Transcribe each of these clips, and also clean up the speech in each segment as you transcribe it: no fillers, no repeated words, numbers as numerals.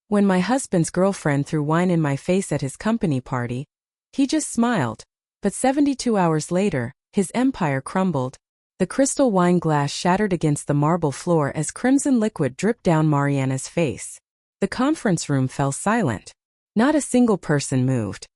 When my husband's girlfriend threw wine in my face at his company party, he just smiled. But 72 hours later, his empire crumbled. The crystal wine glass shattered against the marble floor as crimson liquid dripped down Mariana's face. The conference room fell silent. Not a single person moved.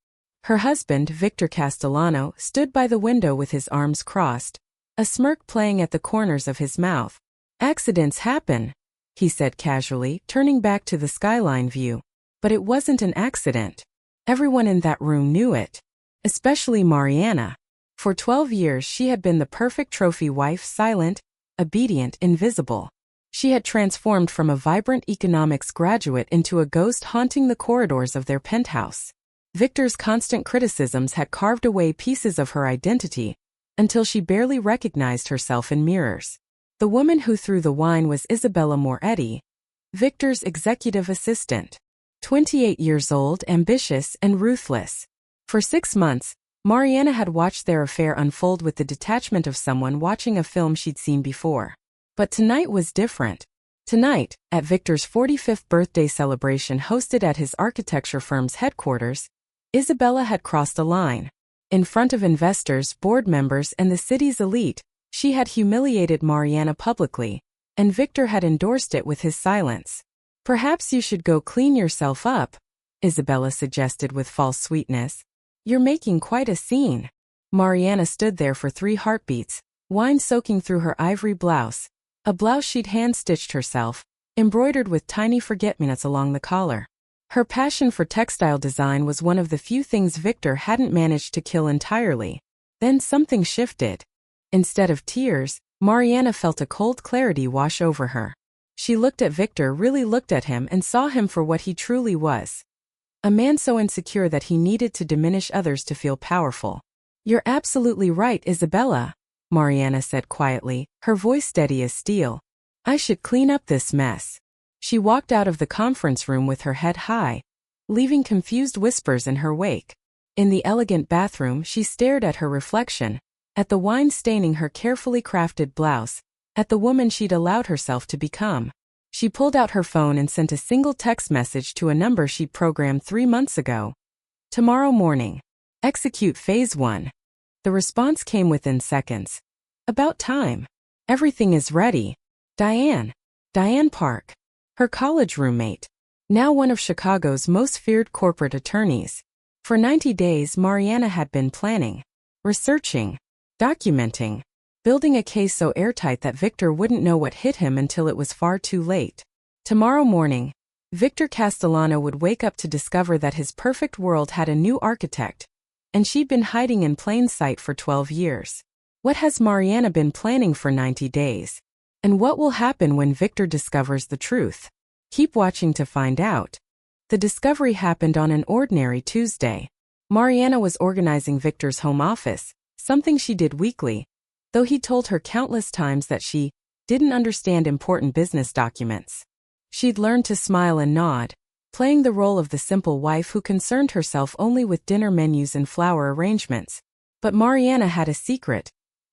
Her husband, Victor Castellano, stood by the window with his arms crossed, a smirk playing at the corners of his mouth. "Accidents happen," he said casually, turning back to the skyline view. But it wasn't an accident. Everyone in that room knew it. Especially Mariana. For 12 years she had been the perfect trophy wife, silent, obedient, invisible. She had transformed from a vibrant economics graduate into a ghost haunting the corridors of their penthouse. Victor's constant criticisms had carved away pieces of her identity, until she barely recognized herself in mirrors. The woman who threw the wine was Isabella Moretti, Victor's executive assistant. 28 years old, ambitious, and ruthless. For 6 months, Mariana had watched their affair unfold with the detachment of someone watching a film she'd seen before. But tonight was different. Tonight, at Victor's 45th birthday celebration hosted at his architecture firm's headquarters, Isabella had crossed a line. In front of investors, board members, and the city's elite, she had humiliated Mariana publicly, and Victor had endorsed it with his silence. "Perhaps you should go clean yourself up," Isabella suggested with false sweetness. "You're making quite a scene." Mariana stood there for 3 heartbeats, wine soaking through her ivory blouse, a blouse she'd hand-stitched herself, embroidered with tiny forget-me-nots along the collar. Her passion for textile design was one of the few things Victor hadn't managed to kill entirely. Then something shifted. Instead of tears, Mariana felt a cold clarity wash over her. She looked at Victor, really looked at him, and saw him for what he truly was. A man so insecure that he needed to diminish others to feel powerful. "You're absolutely right, Isabella," Mariana said quietly, her voice steady as steel. "I should clean up this mess." She walked out of the conference room with her head high, leaving confused whispers in her wake. In the elegant bathroom, she stared at her reflection, at the wine staining her carefully crafted blouse, at the woman she'd allowed herself to become. She pulled out her phone and sent a single text message to a number she'd programmed 3 months ago. "Tomorrow morning. Execute phase 1. The response came within seconds. "About time. Everything is ready. Diane." Diane Park. Her college roommate. Now one of Chicago's most feared corporate attorneys. For 90 days Mariana had been planning, researching, documenting, building a case so airtight that Victor wouldn't know what hit him until it was far too late. Tomorrow morning, Victor Castellano would wake up to discover that his perfect world had a new architect, and she'd been hiding in plain sight for 12 years. What has Mariana been planning for 90 days? And what will happen when Victor discovers the truth? Keep watching to find out. The discovery happened on an ordinary Tuesday. Mariana was organizing Victor's home office, something she did weekly, though he told her countless times that she didn't understand important business documents. She'd learned to smile and nod, playing the role of the simple wife who concerned herself only with dinner menus and flower arrangements. But Mariana had a secret.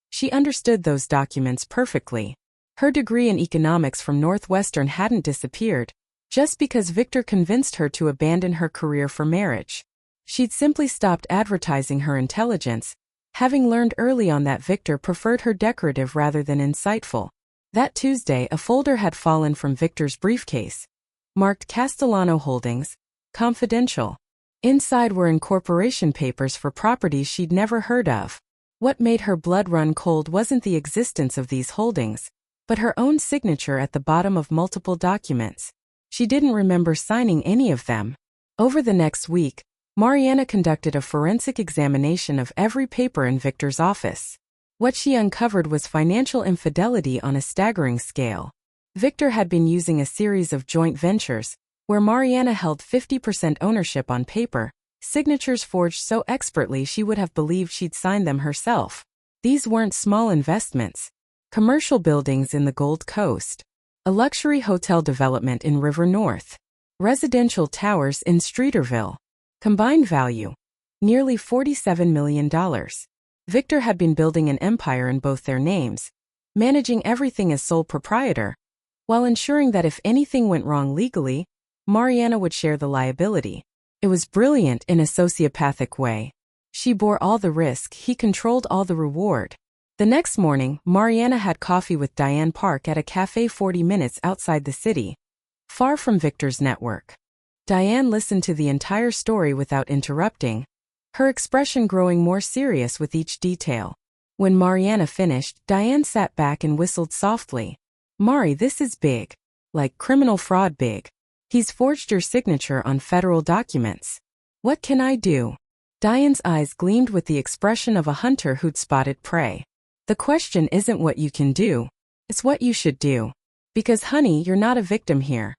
She understood those documents perfectly. Her degree in economics from Northwestern hadn't disappeared, just because Victor convinced her to abandon her career for marriage. She'd simply stopped advertising her intelligence, having learned early on that Victor preferred her decorative rather than insightful. That Tuesday, a folder had fallen from Victor's briefcase, marked Castellano Holdings, confidential. Inside were incorporation papers for properties she'd never heard of. What made her blood run cold wasn't the existence of these holdings, but her own signature at the bottom of multiple documents. She didn't remember signing any of them. Over the next week, Mariana conducted a forensic examination of every paper in Victor's office. What she uncovered was financial infidelity on a staggering scale. Victor had been using a series of joint ventures, where Mariana held 50% ownership on paper, signatures forged so expertly she would have believed she'd signed them herself. These weren't small investments. Commercial buildings in the Gold Coast, a luxury hotel development in River North, residential towers in Streeterville. Combined value, nearly $47 million. Victor had been building an empire in both their names, managing everything as sole proprietor, while ensuring that if anything went wrong legally, Mariana would share the liability. It was brilliant in a sociopathic way. She bore all the risk, he controlled all the reward. The next morning, Mariana had coffee with Diane Park at a cafe 40 minutes outside the city, far from Victor's network. Diane listened to the entire story without interrupting, her expression growing more serious with each detail. When Mariana finished, Diane sat back and whistled softly. Mari, this is big. Like criminal fraud big. He's forged your signature on federal documents. What can I do? Diane's eyes gleamed with the expression of a hunter who'd spotted prey. The question isn't what you can do. It's what you should do. Because honey, you're not a victim here.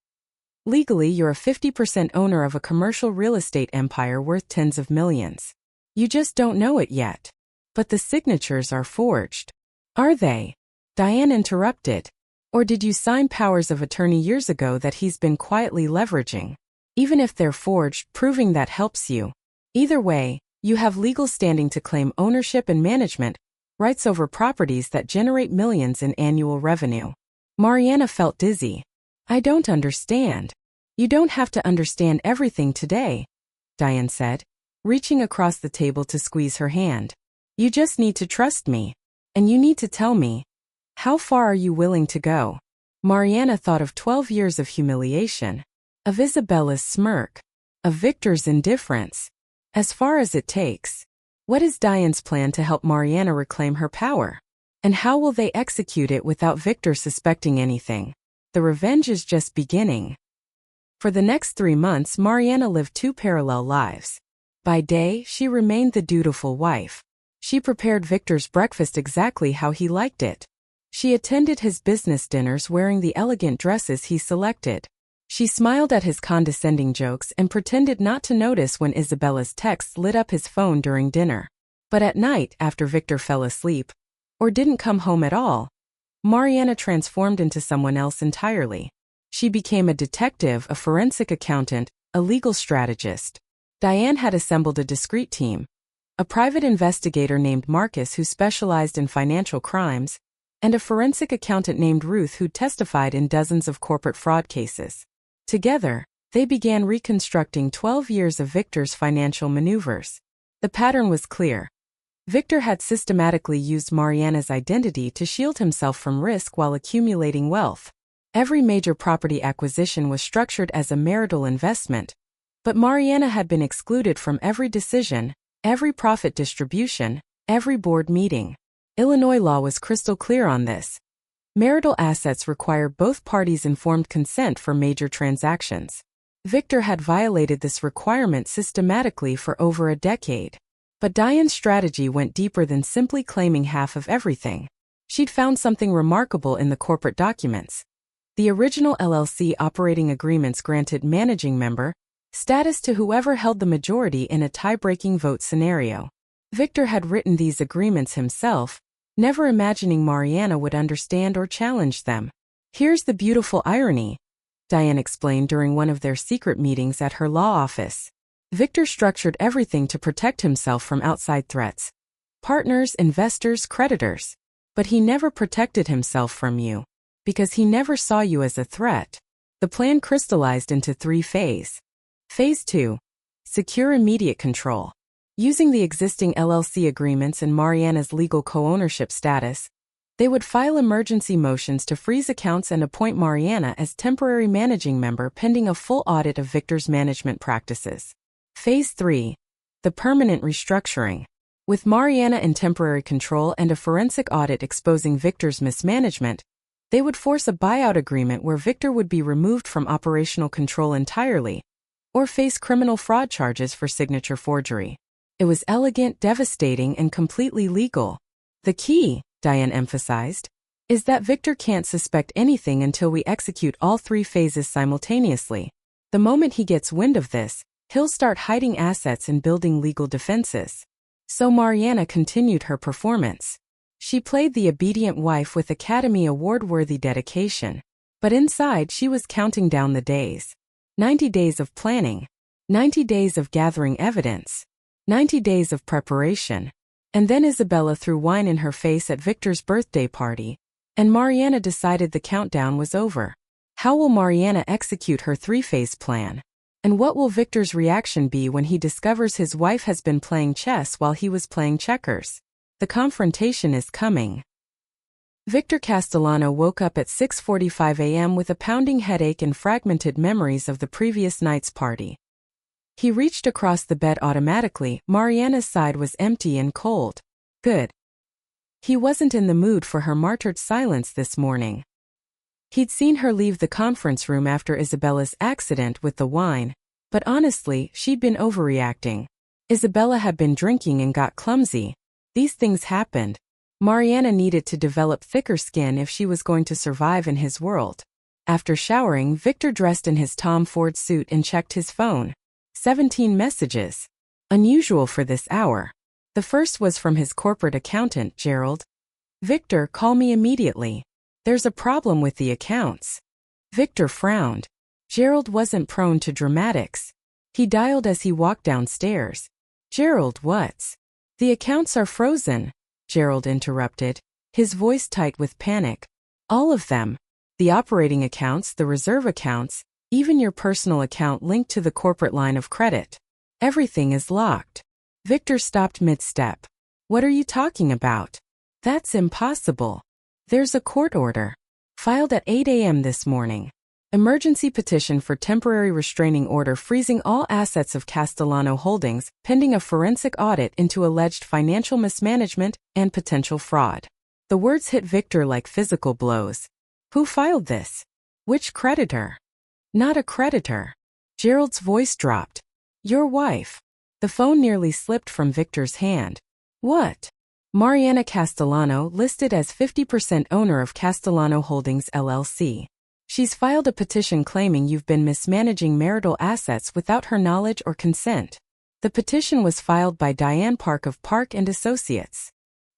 Legally, you're a 50% owner of a commercial real estate empire worth tens of millions. You just don't know it yet. But the signatures are forged. Are they? Diane interrupted. Or did you sign powers of attorney years ago that he's been quietly leveraging? Even if they're forged, proving that helps you. Either way, you have legal standing to claim ownership and management rights over properties that generate millions in annual revenue. Mariana felt dizzy. I don't understand. You don't have to understand everything today, Diane said, reaching across the table to squeeze her hand. You just need to trust me. And you need to tell me. How far are you willing to go? Mariana thought of 12 years of humiliation, of Isabella's smirk, of Victor's indifference. As far as it takes. What is Diane's plan to help Mariana reclaim her power? And how will they execute it without Victor suspecting anything? The revenge is just beginning. For the next 3 months, Mariana lived 2 parallel lives. By day, she remained the dutiful wife. She prepared Victor's breakfast exactly how he liked it. She attended his business dinners wearing the elegant dresses he selected. She smiled at his condescending jokes and pretended not to notice when Isabella's texts lit up his phone during dinner. But at night, after Victor fell asleep, or didn't come home at all, Mariana transformed into someone else entirely. She became a detective, a forensic accountant, a legal strategist. Diane had assembled a discreet team, a private investigator named Marcus who specialized in financial crimes, and a forensic accountant named Ruth who testified in dozens of corporate fraud cases. Together, they began reconstructing 12 years of Victor's financial maneuvers. The pattern was clear. Victor had systematically used Mariana's identity to shield himself from risk while accumulating wealth. Every major property acquisition was structured as a marital investment, but Mariana had been excluded from every decision, every profit distribution, every board meeting. Illinois law was crystal clear on this. Marital assets require both parties' informed consent for major transactions. Victor had violated this requirement systematically for over a decade. But Diane's strategy went deeper than simply claiming half of everything. She'd found something remarkable in the corporate documents. The original LLC operating agreements granted managing member status to whoever held the majority in a tie-breaking vote scenario. Victor had written these agreements himself, never imagining Mariana would understand or challenge them. Here's the beautiful irony, Diane explained during one of their secret meetings at her law office. Victor structured everything to protect himself from outside threats. Partners, investors, creditors. But he never protected himself from you. Because he never saw you as a threat. The plan crystallized into 3 phases. Phase 2. Secure immediate control. Using the existing LLC agreements and Mariana's legal co-ownership status, they would file emergency motions to freeze accounts and appoint Mariana as temporary managing member pending a full audit of Victor's management practices. Phase 3. The permanent restructuring. With Mariana in temporary control and a forensic audit exposing Victor's mismanagement, they would force a buyout agreement where Victor would be removed from operational control entirely, or face criminal fraud charges for signature forgery. It was elegant, devastating, and completely legal. The key, Diane emphasized, is that Victor can't suspect anything until we execute all 3 phases simultaneously. The moment he gets wind of this, he'll start hiding assets and building legal defenses. So Mariana continued her performance. She played the obedient wife with Academy Award-worthy dedication. But inside she was counting down the days. 90 days of planning. 90 days of gathering evidence. 90 days of preparation. And then Isabella threw wine in her face at Victor's birthday party, and Mariana decided the countdown was over. How will Mariana execute her three-phase plan? And what will Victor's reaction be when he discovers his wife has been playing chess while he was playing checkers? The confrontation is coming. Victor Castellano woke up at 6:45 a.m. with a pounding headache and fragmented memories of the previous night's party. He reached across the bed automatically. Mariana's side was empty and cold. Good. He wasn't in the mood for her martyred silence this morning. He'd seen her leave the conference room after Isabella's accident with the wine, but honestly, she'd been overreacting. Isabella had been drinking and got clumsy. These things happened. Mariana needed to develop thicker skin if she was going to survive in his world. After showering, Victor dressed in his Tom Ford suit and checked his phone. 17 messages. Unusual for this hour. The first was from his corporate accountant, Gerald. Victor, call me immediately. There's a problem with the accounts. Victor frowned. Gerald wasn't prone to dramatics. He dialed as he walked downstairs. Gerald, what's? The accounts are frozen, Gerald interrupted, his voice tight with panic. All of them. The operating accounts, the reserve accounts, even your personal account linked to the corporate line of credit. Everything is locked. Victor stopped mid-step. What are you talking about? That's impossible. There's a court order. Filed at 8 a.m. this morning. Emergency petition for temporary restraining order freezing all assets of Castellano Holdings, pending a forensic audit into alleged financial mismanagement and potential fraud. The words hit Victor like physical blows. Who filed this? Which creditor? Not a creditor. Gerald's voice dropped. Your wife. The phone nearly slipped from Victor's hand. What? Mariana Castellano, listed as 50% owner of Castellano Holdings LLC. She's filed a petition claiming you've been mismanaging marital assets without her knowledge or consent. The petition was filed by Diane Park of Park and Associates.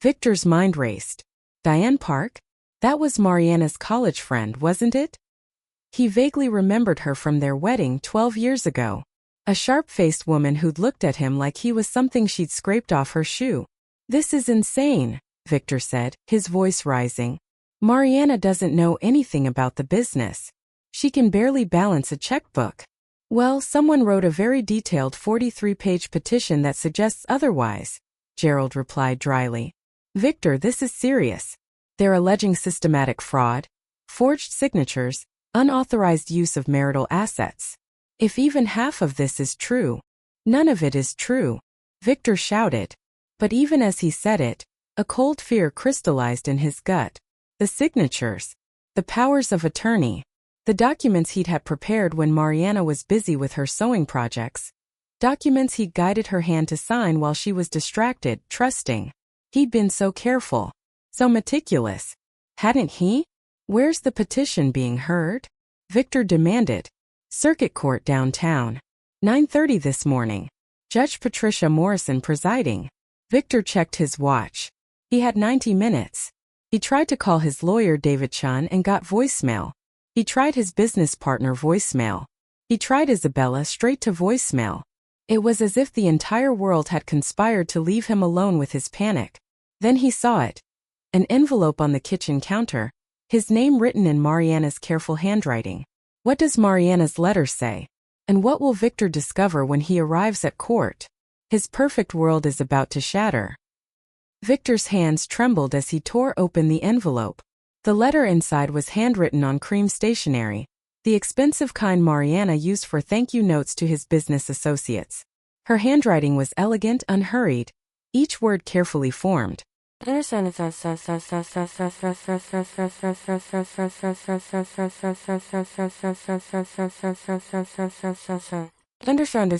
Victor's mind raced. Diane Park? That was Mariana's college friend, wasn't it? He vaguely remembered her from their wedding 12 years ago. A sharp-faced woman who'd looked at him like he was something she'd scraped off her shoe. This is insane, Victor said, his voice rising. Mariana doesn't know anything about the business. She can barely balance a checkbook. Well, someone wrote a very detailed 43-page petition that suggests otherwise, Gerald replied dryly. Victor, this is serious. They're alleging systematic fraud, forged signatures, unauthorized use of marital assets. If even half of this is true, none of it is true, Victor shouted. But even as he said it, a cold fear crystallized in his gut. The signatures, the powers of attorney, the documents he'd had prepared when Mariana was busy with her sewing projects, documents he'd guided her hand to sign while she was distracted, trusting. He'd been so careful, so meticulous. Hadn't he? Where's the petition being heard? Victor demanded. Circuit Court downtown. 9:30 this morning. Judge Patricia Morrison presiding. Victor checked his watch. He had 90 minutes. He tried to call his lawyer David Chun and got voicemail. He tried his business partner voicemail. He tried Isabella straight to voicemail. It was as if the entire world had conspired to leave him alone with his panic. Then he saw it. An envelope on the kitchen counter, his name written in Mariana's careful handwriting. What does Mariana's letter say? And what will Victor discover when he arrives at court? His perfect world is about to shatter. Victor's hands trembled as he tore open the envelope. The letter inside was handwritten on cream stationery, the expensive kind Mariana used for thank you notes to his business associates. Her handwriting was elegant, unhurried, each word carefully formed. Understand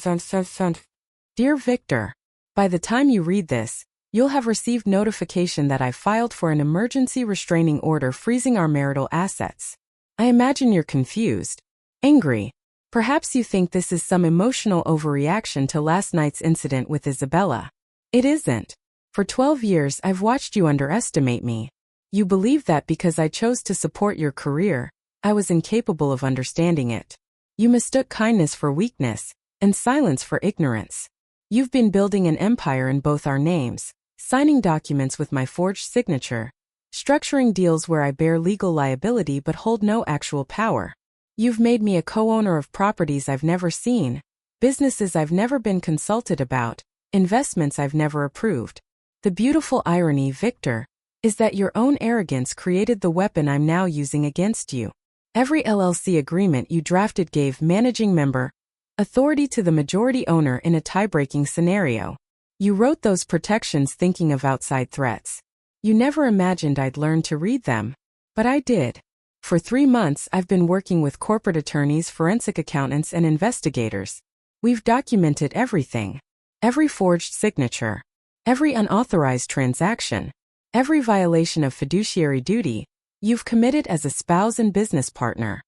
Dear Victor, by the time you read this, you'll have received notification that I filed for an emergency restraining order freezing our marital assets. I imagine you're confused, angry. Perhaps you think this is some emotional overreaction to last night's incident with Isabella. It isn't. For 12 years I've watched you underestimate me. You believe that because I chose to support your career, I was incapable of understanding it. You mistook kindness for weakness, and silence for ignorance. You've been building an empire in both our names, signing documents with my forged signature, structuring deals where I bear legal liability but hold no actual power. You've made me a co-owner of properties I've never seen, businesses I've never been consulted about, investments I've never approved. The beautiful irony, Victor, is that your own arrogance created the weapon I'm now using against you. Every LLC agreement you drafted gave managing member authority to the majority owner in a tie-breaking scenario. You wrote those protections thinking of outside threats. You never imagined I'd learn to read them. But I did. For 3 months, I've been working with corporate attorneys, forensic accountants, and investigators. We've documented everything. Every forged signature. Every unauthorized transaction. Every violation of fiduciary duty you've committed as a spouse and business partner.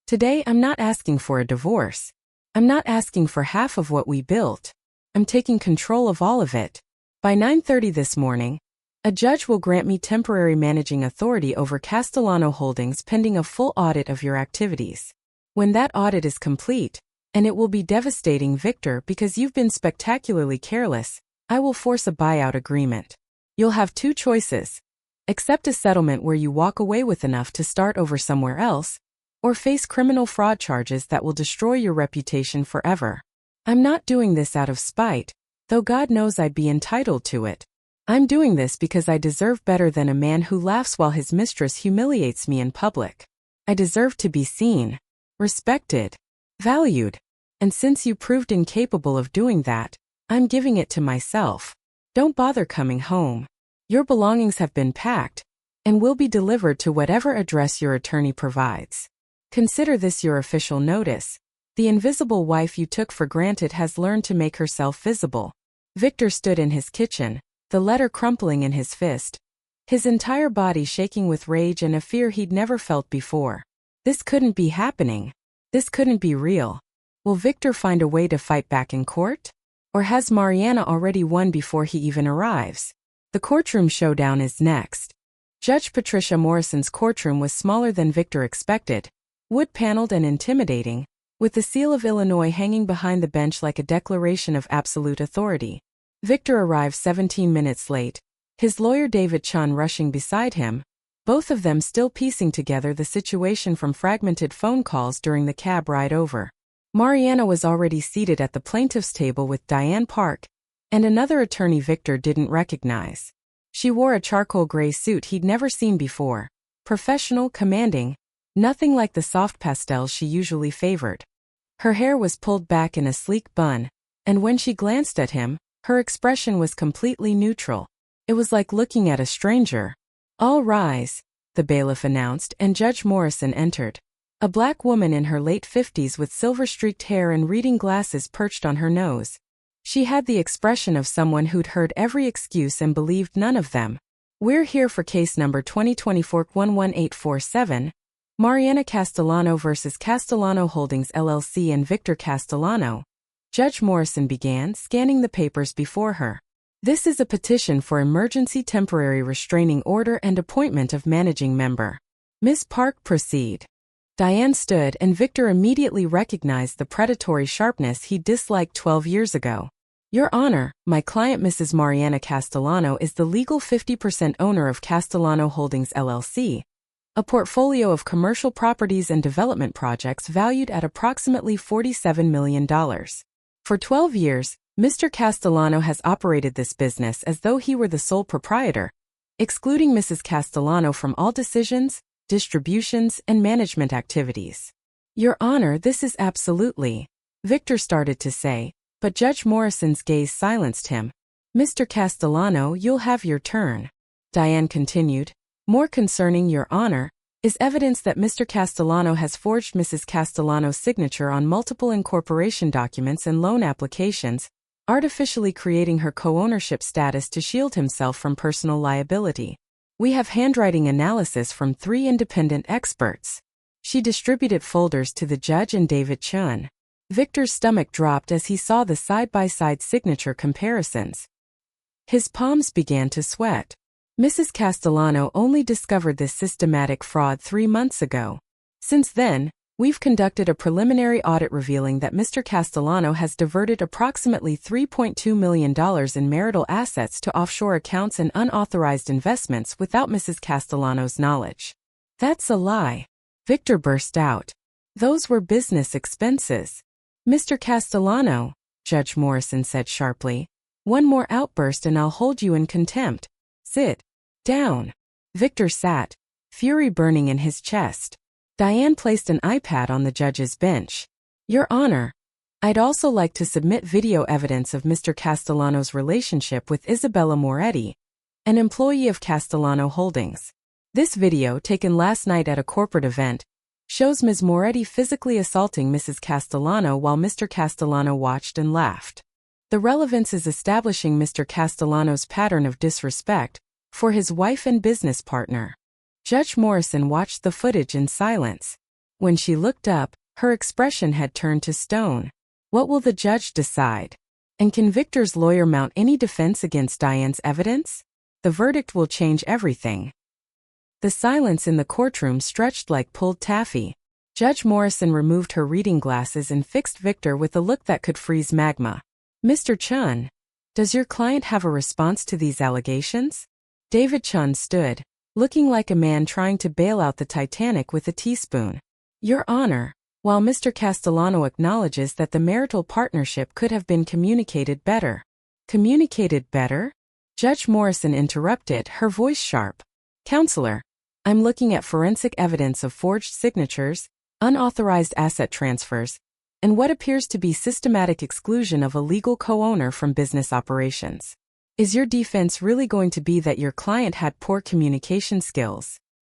Today, I'm not asking for a divorce. I'm not asking for half of what we built. I'm taking control of all of it. By 9:30 this morning, a judge will grant me temporary managing authority over Castellano Holdings pending a full audit of your activities. When that audit is complete, and it will be devastating, Victor, because you've been spectacularly careless, I will force a buyout agreement. You'll have 2 choices. Accept a settlement where you walk away with enough to start over somewhere else, or face criminal fraud charges that will destroy your reputation forever. I'm not doing this out of spite, though God knows I'd be entitled to it. I'm doing this because I deserve better than a man who laughs while his mistress humiliates me in public. I deserve to be seen, respected, valued. And since you proved incapable of doing that, I'm giving it to myself. Don't bother coming home. Your belongings have been packed and will be delivered to whatever address your attorney provides. Consider this your official notice. The invisible wife you took for granted has learned to make herself visible. Victor stood in his kitchen, the letter crumpling in his fist, his entire body shaking with rage and a fear he'd never felt before. This couldn't be happening. This couldn't be real. Will Victor find a way to fight back in court? Or has Mariana already won before he even arrives? The courtroom showdown is next. Judge Patricia Morrison's courtroom was smaller than Victor expected, wood-paneled and intimidating, with the seal of Illinois hanging behind the bench like a declaration of absolute authority. Victor arrived 17 minutes late, his lawyer David Chun rushing beside him, both of them still piecing together the situation from fragmented phone calls during the cab ride over. Mariana was already seated at the plaintiff's table with Diane Park and another attorney Victor didn't recognize. She wore a charcoal gray suit he'd never seen before, professional, commanding, nothing like the soft pastels she usually favored. Her hair was pulled back in a sleek bun, and when she glanced at him, her expression was completely neutral. It was like looking at a stranger. "All rise," the bailiff announced, and Judge Morrison entered. A black woman in her late 50s with silver-streaked hair and reading glasses perched on her nose. She had the expression of someone who'd heard every excuse and believed none of them. "We're here for case number 2024-11847, Mariana Castellano versus Castellano Holdings LLC and Victor Castellano." Judge Morrison began, scanning the papers before her. "This is a petition for emergency temporary restraining order and appointment of managing member. Ms. Park, proceed." Diane stood, and Victor immediately recognized the predatory sharpness he disliked 12 years ago. "Your Honor, my client Mrs. Mariana Castellano is the legal 50% owner of Castellano Holdings LLC, a portfolio of commercial properties and development projects valued at approximately $47 million. For 12 years, Mr. Castellano has operated this business as though he were the sole proprietor, excluding Mrs. Castellano from all decisions, distributions, and management activities." "Your Honor, this is absolutely," Victor started to say, but Judge Morrison's gaze silenced him. "Mr. Castellano, you'll have your turn." Diane continued. "More concerning, Your Honor, is evidence that Mr. Castellano has forged Mrs. Castellano's signature on multiple incorporation documents and loan applications, artificially creating her co-ownership status to shield himself from personal liability. We have handwriting analysis from 3 independent experts." She distributed folders to the judge and David Chun. Victor's stomach dropped as he saw the side-by-side signature comparisons. His palms began to sweat. Mrs. Castellano only discovered this systematic fraud 3 months ago. Since then, we've conducted a preliminary audit revealing that Mr. Castellano has diverted approximately $3.2 million in marital assets to offshore accounts and unauthorized investments without Mrs. Castellano's knowledge. "That's a lie," Victor burst out. Those were business expenses. Mr. Castellano, Judge Morrison said sharply. One more outburst and I'll hold you in contempt. Sit down. Victor sat, fury burning in his chest. Diane placed an iPad on the judge's bench. Your Honor, I'd also like to submit video evidence of Mr. Castellano's relationship with Isabella Moretti, an employee of Castellano Holdings. This video, taken last night at a corporate event, shows Ms. Moretti physically assaulting Mrs. Castellano while Mr. Castellano watched and laughed. The relevance is establishing Mr. Castellano's pattern of disrespect for his wife and business partner. Judge Morrison watched the footage in silence. When she looked up, her expression had turned to stone. What will the judge decide? And can Victor's lawyer mount any defense against Diane's evidence? The verdict will change everything. The silence in the courtroom stretched like pulled taffy. Judge Morrison removed her reading glasses and fixed Victor with a look that could freeze magma. Mr. Chun, does your client have a response to these allegations? David Chun stood, looking like a man trying to bail out the Titanic with a teaspoon. Your Honor, while Mr. Castellano acknowledges that the marital partnership could have been communicated better. Communicated better? Judge Morrison interrupted, her voice sharp. Counselor, I'm looking at forensic evidence of forged signatures, unauthorized asset transfers, and what appears to be systematic exclusion of a legal co-owner from business operations. Is your defense really going to be that your client had poor communication skills?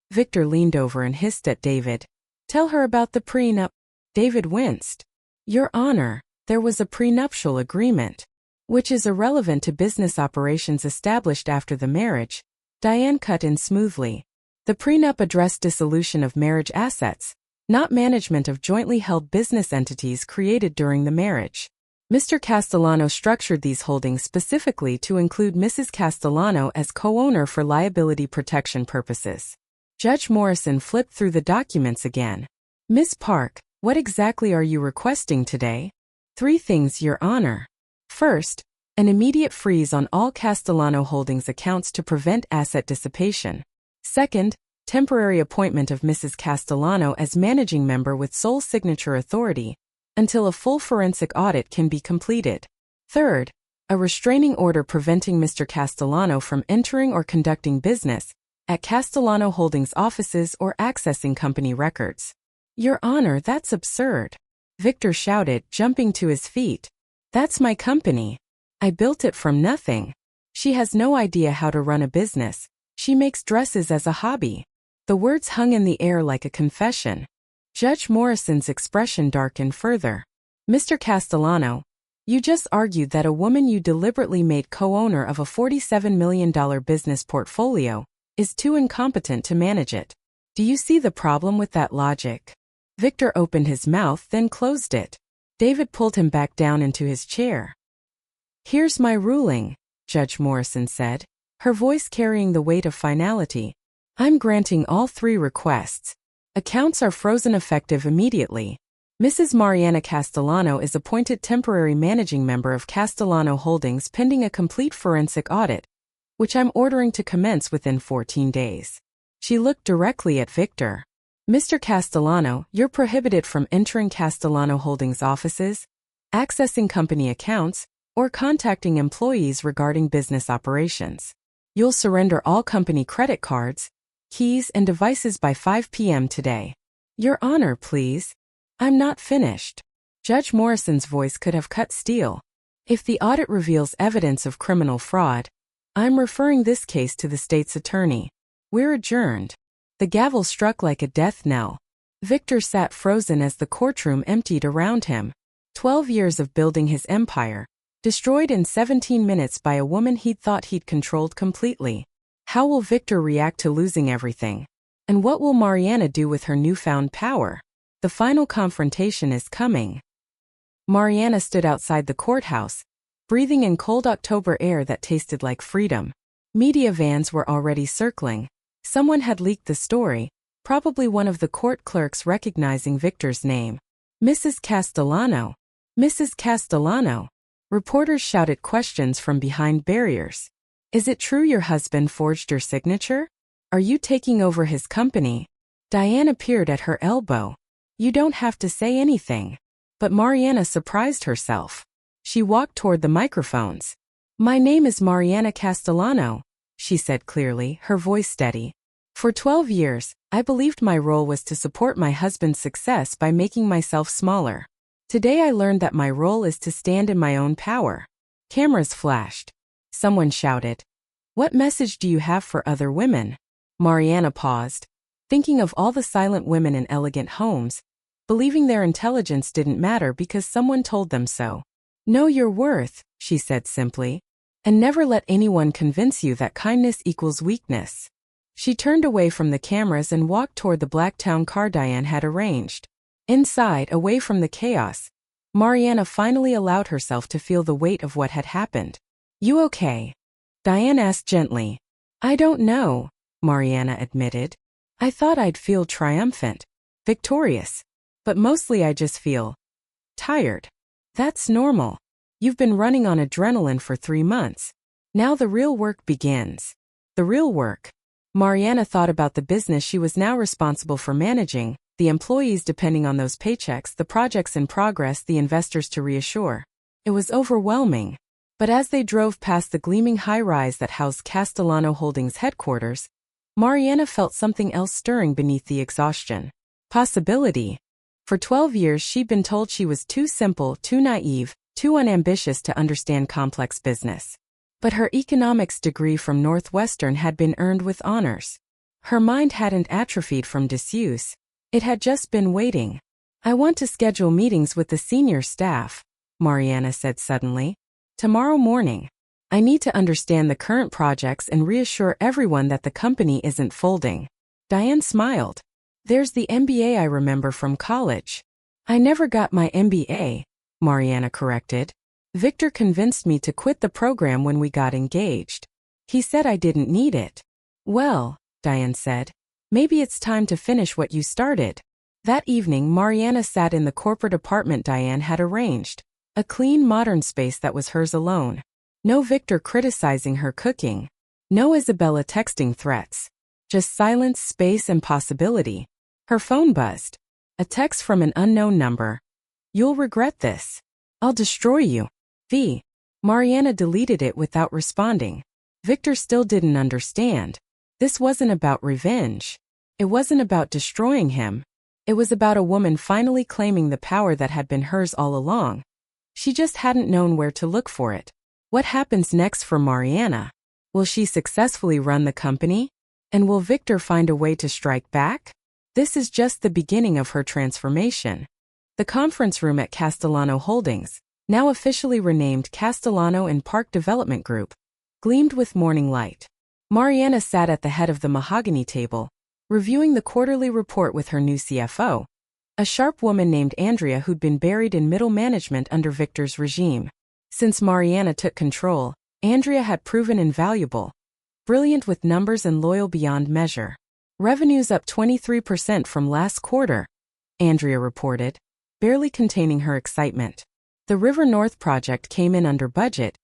Victor leaned over and hissed at David. Tell her about the prenup. David winced. Your Honor, there was a prenuptial agreement, which is irrelevant to business operations established after the marriage. Diane cut in smoothly. The prenup addressed dissolution of marriage assets, not management of jointly held business entities created during the marriage. Mr. Castellano structured these holdings specifically to include Mrs. Castellano as co-owner for liability protection purposes. Judge Morrison flipped through the documents again. Ms. Park, what exactly are you requesting today? 3 things, Your Honor. First, an immediate freeze on all Castellano Holdings accounts to prevent asset dissipation. Second, temporary appointment of Mrs. Castellano as managing member with sole signature authority until a full forensic audit can be completed. Third, a restraining order preventing Mr. Castellano from entering or conducting business at Castellano Holdings offices or accessing company records. Your Honor, that's absurd. Victor shouted, jumping to his feet. That's my company. I built it from nothing. She has no idea how to run a business. She makes dresses as a hobby. The words hung in the air like a confession. Judge Morrison's expression darkened further. Mr. Castellano, you just argued that a woman you deliberately made co-owner of a $47 million business portfolio is too incompetent to manage it. Do you see the problem with that logic? Victor opened his mouth, then closed it. David pulled him back down into his chair. Here's my ruling, Judge Morrison said, her voice carrying the weight of finality. I'm granting all 3 requests. Accounts are frozen effective immediately. Mrs. Mariana Castellano is appointed temporary managing member of Castellano Holdings pending a complete forensic audit, which I'm ordering to commence within 14 days. She looked directly at Victor. Mr. Castellano, you're prohibited from entering Castellano Holdings offices, accessing company accounts, or contacting employees regarding business operations. You'll surrender all company credit cards, keys, and devices by 5 p.m. today. Your Honor, please. I'm not finished. Judge Morrison's voice could have cut steel. If the audit reveals evidence of criminal fraud, I'm referring this case to the state's attorney. We're adjourned. The gavel struck like a death knell. Victor sat frozen as the courtroom emptied around him. 12 years of building his empire, destroyed in 17 minutes by a woman he'd thought he'd controlled completely. How will Victor react to losing everything? And what will Mariana do with her newfound power? The final confrontation is coming. Mariana stood outside the courthouse, breathing in cold October air that tasted like freedom. Media vans were already circling. Someone had leaked the story, probably one of the court clerks recognizing Victor's name. Mrs. Castellano. Mrs. Castellano. Reporters shouted questions from behind barriers. Is it true your husband forged your signature? Are you taking over his company? Diane appeared at her elbow. You don't have to say anything. But Mariana surprised herself. She walked toward the microphones. My name is Mariana Castellano, she said clearly, her voice steady. For 12 years, I believed my role was to support my husband's success by making myself smaller. Today I learned that my role is to stand in my own power. Cameras flashed. Someone shouted, "What message do you have for other women?" Mariana paused, thinking of all the silent women in elegant homes, believing their intelligence didn't matter because someone told them so. Know your worth, she said simply, and never let anyone convince you that kindness equals weakness. She turned away from the cameras and walked toward the black town car Diane had arranged. Inside, away from the chaos, Mariana finally allowed herself to feel the weight of what had happened. You okay? Diane asked gently. I don't know, Mariana admitted. I thought I'd feel triumphant, victorious, but mostly I just feel tired. That's normal. You've been running on adrenaline for 3 months. Now the real work begins. The real work. Mariana thought about the business she was now responsible for managing, the employees depending on those paychecks, the projects in progress, the investors to reassure. It was overwhelming. But as they drove past the gleaming high-rise that housed Castellano Holdings headquarters, Mariana felt something else stirring beneath the exhaustion. Possibility. For 12 years she'd been told she was too simple, too naive, too unambitious to understand complex business. But her economics degree from Northwestern had been earned with honors. Her mind hadn't atrophied from disuse. It had just been waiting. I want to schedule meetings with the senior staff, Mariana said suddenly. Tomorrow morning. I need to understand the current projects and reassure everyone that the company isn't folding. Diane smiled. There's the MBA I remember from college. I never got my MBA, Mariana corrected. Victor convinced me to quit the program when we got engaged. He said I didn't need it. Well, Diane said, maybe it's time to finish what you started. That evening Mariana sat in the corporate apartment Diane had arranged. A clean, modern space that was hers alone. No Victor criticizing her cooking. No Isabella texting threats. Just silence, space, and possibility. Her phone buzzed. A text from an unknown number. You'll regret this. I'll destroy you. V. Mariana deleted it without responding. Victor still didn't understand. This wasn't about revenge. It wasn't about destroying him. It was about a woman finally claiming the power that had been hers all along. She just hadn't known where to look for it. What happens next for Mariana? Will she successfully run the company? And will Victor find a way to strike back? This is just the beginning of her transformation. The conference room at Castellano Holdings, now officially renamed Castellano and Park Development Group, gleamed with morning light. Mariana sat at the head of the mahogany table, reviewing the quarterly report with her new CFO, a sharp woman named Andrea who'd been buried in middle management under Victor's regime. Since Mariana took control, Andrea had proven invaluable, brilliant with numbers and loyal beyond measure. Revenues up 23% from last quarter, Andrea reported, barely containing her excitement. The River North project came in under budget,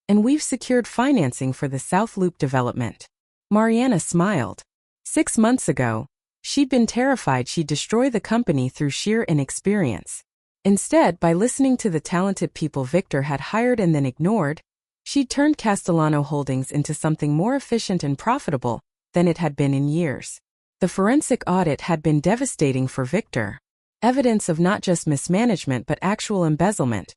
and we've secured financing for the South Loop development. Mariana smiled. 6 months ago, she'd been terrified she'd destroy the company through sheer inexperience. Instead, by listening to the talented people Victor had hired and then ignored, she'd turned Castellano Holdings into something more efficient and profitable than it had been in years. The forensic audit had been devastating for Victor. Evidence of not just mismanagement but actual embezzlement,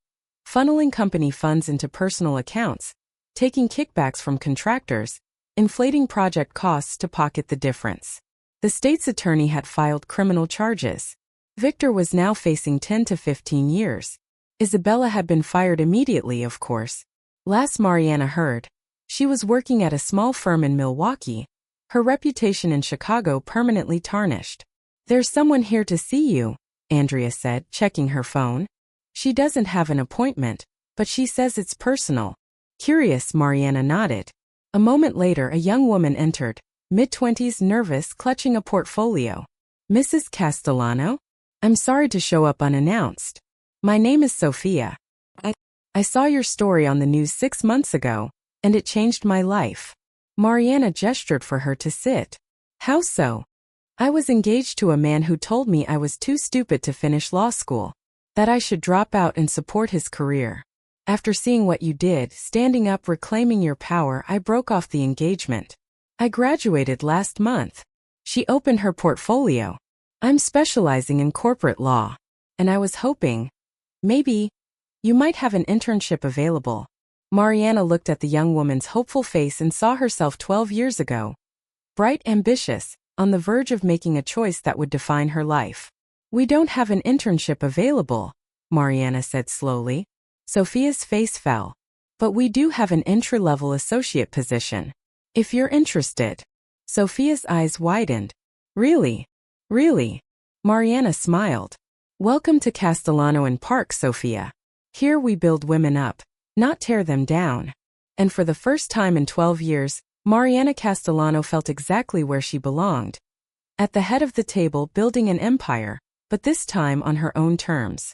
funneling company funds into personal accounts, taking kickbacks from contractors, inflating project costs to pocket the difference. The state's attorney had filed criminal charges. Victor was now facing 10 to 15 years. Isabella had been fired immediately, of course. Last Mariana heard, she was working at a small firm in Milwaukee, her reputation in Chicago permanently tarnished. There's someone here to see you, Andrea said, checking her phone. She doesn't have an appointment, but she says it's personal. Curious, Mariana nodded. A moment later a young woman entered, mid-20s, nervous, clutching a portfolio. Mrs. Castellano? I'm sorry to show up unannounced. My name is Sophia. I saw your story on the news 6 months ago, and it changed my life. Mariana gestured for her to sit. How so? I was engaged to a man who told me I was too stupid to finish law school, that I should drop out and support his career. After seeing what you did, standing up reclaiming your power, I broke off the engagement. I graduated last month. She opened her portfolio. I'm specializing in corporate law. And I was hoping, maybe, you might have an internship available. Mariana looked at the young woman's hopeful face and saw herself 12 years ago. Bright, ambitious, on the verge of making a choice that would define her life. We don't have an internship available, Mariana said slowly. Sophia's face fell. But we do have an entry-level associate position. If you're interested. Sophia's eyes widened. Really? Really? Mariana smiled. Welcome to Castellano and Park, Sophia. Here we build women up, not tear them down. And for the first time in 12 years, Mariana Castellano felt exactly where she belonged. At the head of the table, building an empire, but this time on her own terms.